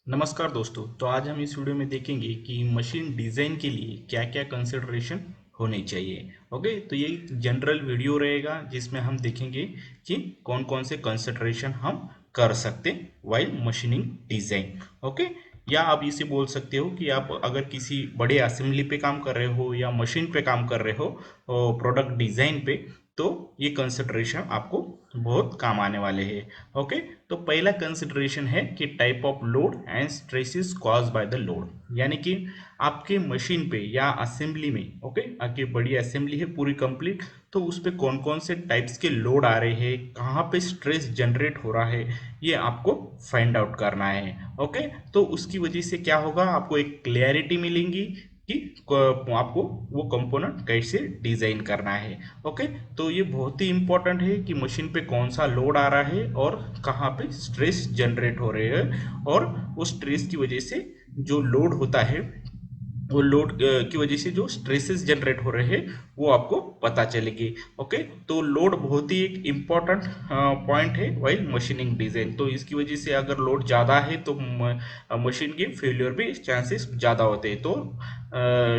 नमस्कार दोस्तों। तो आज हम इस वीडियो में देखेंगे कि मशीन डिज़ाइन के लिए क्या क्या कंसिडरेशन होने चाहिए। ओके, तो ये जनरल वीडियो रहेगा जिसमें हम देखेंगे कि कौन कौन से कंसिडरेशन हम कर सकते वाइल मशीनिंग डिज़ाइन। ओके, या आप इसे बोल सकते हो कि आप अगर किसी बड़े असेंबली पे काम कर रहे हो या मशीन पे काम कर रहे हो प्रोडक्ट डिज़ाइन पे, तो ये कंसिडरेशन आपको बहुत काम आने वाले हैं। ओके, तो पहला कंसिडरेशन है कि type of load and stresses cause by the load, यानी कि आपके मशीन पे या असेंबली में, ओके, आपकी बड़ी असेंबली है पूरी कंप्लीट, तो उस पे कौन कौन से टाइप्स के लोड आ रहे हैं, कहाँ पे स्ट्रेस जनरेट हो रहा है, ये आपको फाइंड आउट करना है। ओके, तो उसकी वजह से क्या होगा, आपको एक क्लैरिटी मिलेंगी कि आपको वो कंपोनेंट कैसे डिजाइन करना है। ओके, तो ये बहुत ही इंपॉर्टेंट है कि मशीन पे कौन सा लोड आ रहा है और कहाँ पे स्ट्रेस जनरेट हो रहे हैं, और उस स्ट्रेस की वजह से जो लोड होता है, वो लोड की वजह से जो स्ट्रेसेस जनरेट हो रहे हैं वो आपको पता चलेगी। ओके, तो लोड बहुत ही एक इम्पॉर्टेंट पॉइंट है वाइल मशीनिंग डिजाइन। तो इसकी वजह से अगर लोड ज़्यादा है तो मशीन की फेलियर भी चांसेस ज़्यादा होते हैं। तो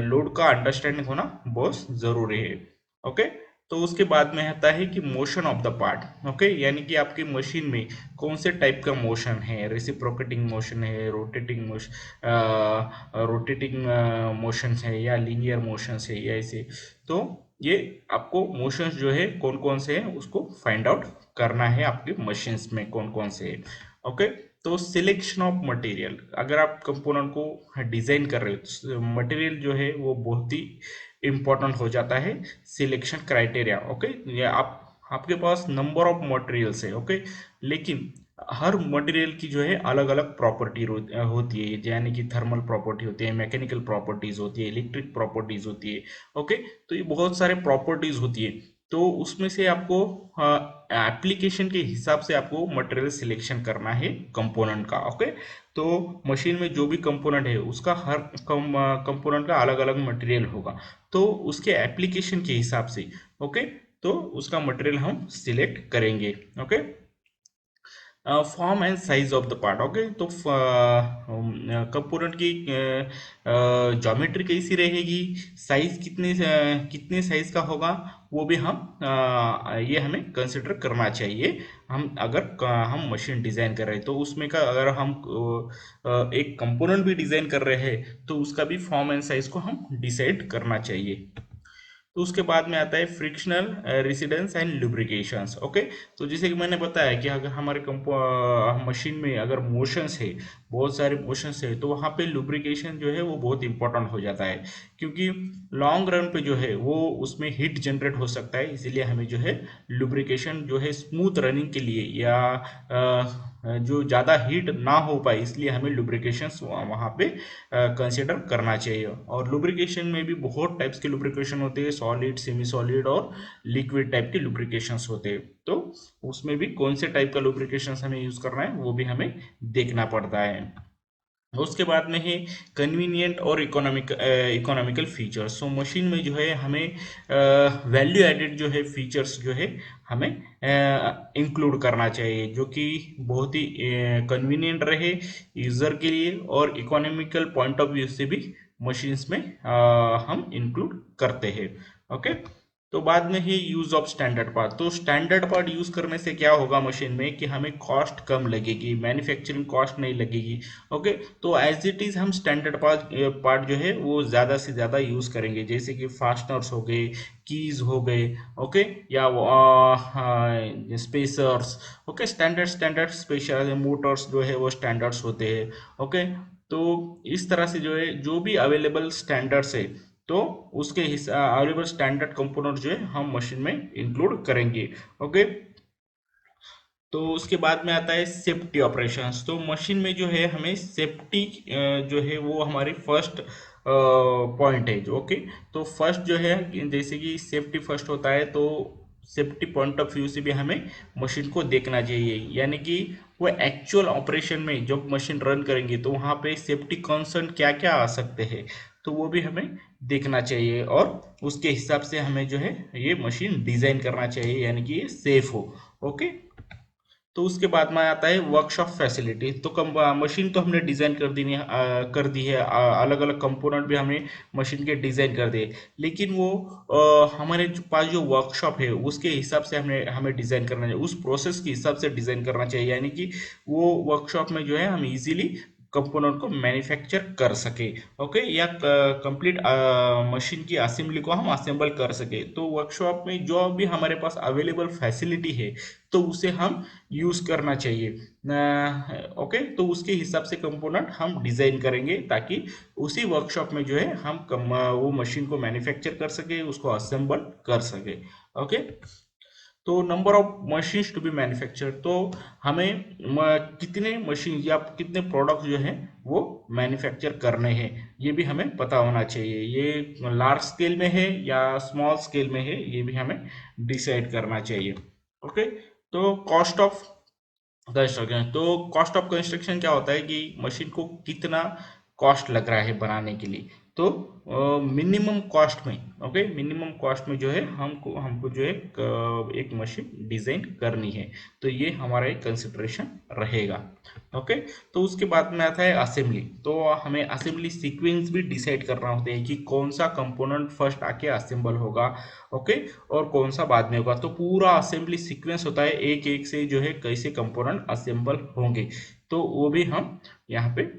लोड का अंडरस्टैंडिंग होना बहुत ज़रूरी है। ओके, तो उसके बाद में आता है कि motion of the part. Okay, यानी कि आपकी मशीन में कौन से टाइप का मोशन है, रेसिप्रोकेटिंग मोशन है, रोटेटिंग मोशन है या लीनियर मोशन है या ऐसे। तो ये आपको मोशंस जो है कौन कौन से हैं उसको फाइंड आउट करना है आपके मशीन्स में कौन कौन से है। ओके, तो सिलेक्शन ऑफ मटेरियल, अगर आप कंपोनेंट को डिजाइन कर रहे हो तो मटेरियल जो है वो बहुत ही इंपॉर्टेंट हो जाता है सिलेक्शन क्राइटेरिया। ओके, ये आप आपके पास नंबर ऑफ मटेरियल्स है। ओके, लेकिन हर मटेरियल की जो है अलग अलग प्रॉपर्टी होती है, यानी कि थर्मल प्रॉपर्टी होती है, मैकेनिकल प्रॉपर्टीज होती है, इलेक्ट्रिक प्रॉपर्टीज होती है। ओके, तो ये बहुत सारे प्रॉपर्टीज होती है। तो उसमें से आपको एप्लीकेशन के हिसाब से आपको मटेरियल सिलेक्शन करना है कंपोनेंट का। ओके, तो मशीन में जो भी कंपोनेंट है उसका हर कंपोनेंट का अलग अलग मटेरियल होगा, तो उसके एप्लीकेशन के हिसाब से, ओके, तो उसका मटेरियल हम सिलेक्ट करेंगे। Okay, form and size of the part. Okay, तो कंपोनेंट की ज्योमेट्री कैसी रहेगी, साइज कितने साइज का होगा, वो भी ये हमें कंसिडर करना चाहिए। हम अगर हम मशीन डिजाइन कर रहे हैं तो उसमें का अगर हम एक कंपोनेंट भी डिजाइन कर रहे हैं तो उसका भी फॉर्म एंड साइज को हम डिसाइड करना चाहिए। तो उसके बाद में आता है फ्रिक्शनल रेसिडेंस एंड लुब्रिकेशंस। ओके, तो जैसे कि मैंने बताया कि अगर हमारे मशीन में अगर मोशंस है, बहुत सारे मोशंस है, तो वहाँ पे लुब्रिकेशन जो है वो बहुत इंपॉर्टेंट हो जाता है, क्योंकि लॉन्ग रन पे जो है वो उसमें हीट जनरेट हो सकता है। इसीलिए हमें जो है लुब्रिकेशन जो है स्मूथ रनिंग के लिए या जो ज़्यादा हीट ना हो पाए, इसलिए हमें लुब्रिकेशंस वहाँ पे कंसिडर करना चाहिए। और लुब्रिकेशन में भी बहुत टाइप्स के लुब्रिकेशन होते हैं, सॉलिड, सेमी सॉलिड और लिक्विड टाइप के लुब्रिकेशंस होते हैं। तो उसमें भी कौन से टाइप का लुब्रिकेशंस हमें यूज करना है वो भी हमें देखना पड़ता है। उसके बाद में है कन्वीनियंट और इकोनॉमिकल फीचर्स। सो मशीन में जो है हमें वैल्यू एडेड जो है फीचर्स जो है हमें इंक्लूड करना चाहिए, जो कि बहुत ही कन्वीनियंट रहे यूज़र के लिए, और इकोनॉमिकल पॉइंट ऑफ व्यू से भी मशीन्स में हम इंक्लूड करते हैं। ओके, तो बाद में ही यूज ऑफ स्टैंडर्ड पार्ट। तो स्टैंडर्ड पार्ट यूज करने से क्या होगा मशीन में कि हमें कॉस्ट कम लगेगी, मैन्युफैक्चरिंग कॉस्ट नहीं लगेगी। ओके, तो एज इट इज हम स्टैंडर्ड पार्ट जो है वो ज्यादा से ज्यादा यूज करेंगे, जैसे कि फास्टनर्स हो गए, कीज हो गए, ओके, या spacers. Okay, standard special Motors जो है वो स्टैंडर्ड्स होते हैं। ओके, तो इस तरह से जो है जो भी अवेलेबल स्टैंडर्ड्स है, तो उसके अवेलेबल स्टैंडर्ड कंपोनेंट जो है हम मशीन में इंक्लूड करेंगे। ओके, तो उसके बाद में आता है सेफ्टी ऑपरेशंस। तो मशीन में जो है हमें सेफ्टी जो है वो हमारी फर्स्ट पॉइंट है जो। ओके, तो फर्स्ट जो है जैसे कि सेफ्टी फर्स्ट होता है, तो सेफ्टी पॉइंट ऑफ व्यू से भी हमें मशीन को देखना चाहिए, यानी कि वो एक्चुअल ऑपरेशन में जब मशीन रन करेंगे तो वहाँ पे सेफ्टी कंसर्न क्या क्या आ सकते हैं, तो वो भी हमें देखना चाहिए, और उसके हिसाब से हमें जो है ये मशीन डिजाइन करना चाहिए, यानी कि ये सेफ हो। ओके, तो उसके बाद में आता है वर्कशॉप फैसिलिटी। तो कम मशीन तो हमने डिज़ाइन कर दी है, अलग अलग कंपोनेंट भी हमने मशीन के डिज़ाइन कर दिए, लेकिन वो हमारे पास जो वर्कशॉप है उसके हिसाब से हमने हमें डिज़ाइन करना चाहिए, उस प्रोसेस के हिसाब से डिज़ाइन करना चाहिए, यानी कि वो वर्कशॉप में जो है हम इजीली कंपोनेंट को मैन्युफैक्चर कर सके। ओके, या कंप्लीट मशीन की असेंबली को हम असेंबल कर सके। तो वर्कशॉप में जो भी हमारे पास अवेलेबल फैसिलिटी है तो उसे हम यूज करना चाहिए। ओके, तो उसके हिसाब से कंपोनेंट हम डिजाइन करेंगे ताकि उसी वर्कशॉप में जो है हम वो मशीन को मैन्युफैक्चर कर सके, उसको असेंबल कर सके। ओके, तो number of machines to be manufacture, तो हमें कितने मशीन या कितने प्रोडक्ट जो है वो मैन्युफैक्चर करने हैं ये भी हमें पता होना चाहिए। ये लार्ज स्केल में है या स्मॉल स्केल में है ये भी हमें डिसाइड करना चाहिए। ओके, तो कॉस्ट ऑफ कंस्ट्रक्शन, तो कॉस्ट ऑफ कंस्ट्रक्शन क्या होता है कि मशीन को कितना कॉस्ट लग रहा है बनाने के लिए। तो मिनिमम कॉस्ट में, ओके, मिनिमम कॉस्ट में जो है हमको हमको जो है एक मशीन डिजाइन करनी है। तो ये हमारा एक कंसिडरेशन रहेगा। ओके, तो उसके बाद में आता है असेंबली। तो हमें असेंबली सीक्वेंस भी डिसाइड करना होता है कि कौन सा कंपोनेंट फर्स्ट आके असेंबल होगा, ओके, और कौन सा बाद में होगा। तो पूरा असेंबली सीक्वेंस होता है, एक एक से जो है कैसे कंपोनेंट असेंबल होंगे, तो वो भी हम यहाँ पे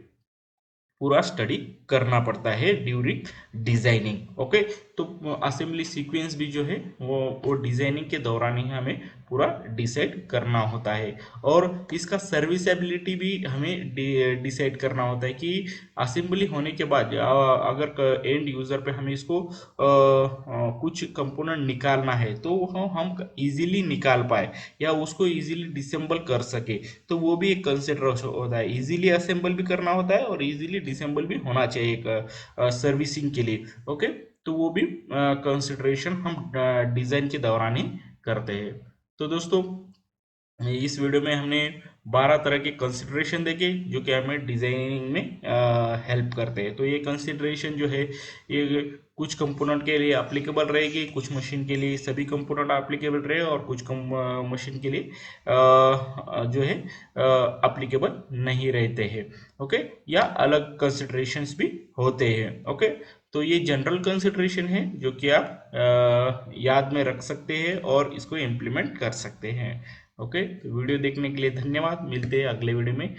पूरा स्टडी करना पड़ता है ड्यूरिंग डिजाइनिंग। ओके, तो असेंबली सीक्वेंस भी जो है वो डिजाइनिंग के दौरान ही हमें पूरा डिसाइड करना होता है। और इसका सर्विसेबिलिटी भी हमें डिसाइड करना होता है कि असेंबली होने के बाद अगर एंड यूजर पे हमें इसको कुछ कंपोनेंट निकालना है तो हम इजीली निकाल पाए या उसको इजीली डिसेंबल कर सके। तो वो भी एक कंसिडर होता है, इजीली असेंबल भी करना होता है और इजीली डिसेंबल भी होना चाहिए एक सर्विसिंग के लिए। ओके, तो वो भी कंसिडरेशन हम डिजाइन के दौरान ही करते हैं। तो दोस्तों, इस वीडियो में हमने 12 तरह के कंसिडरेशन देखे जो कि हमें डिजाइनिंग में हेल्प करते हैं। तो ये कंसिडरेशन जो है ये कुछ कंपोनेंट के लिए अप्लीकेबल रहेगी, कुछ मशीन के लिए सभी कंपोनेंट अप्लीकेबल रहे और कुछ मशीन के लिए जो है अप्लीकेबल नहीं रहते हैं। ओके, या अलग कंसिडरेशंस भी होते हैं। ओके, तो ये जनरल कंसिडरेशन है जो कि आप याद में रख सकते हैं और इसको इम्प्लीमेंट कर सकते हैं। ओके, तो वीडियो देखने के लिए धन्यवाद, मिलते हैं अगले वीडियो में।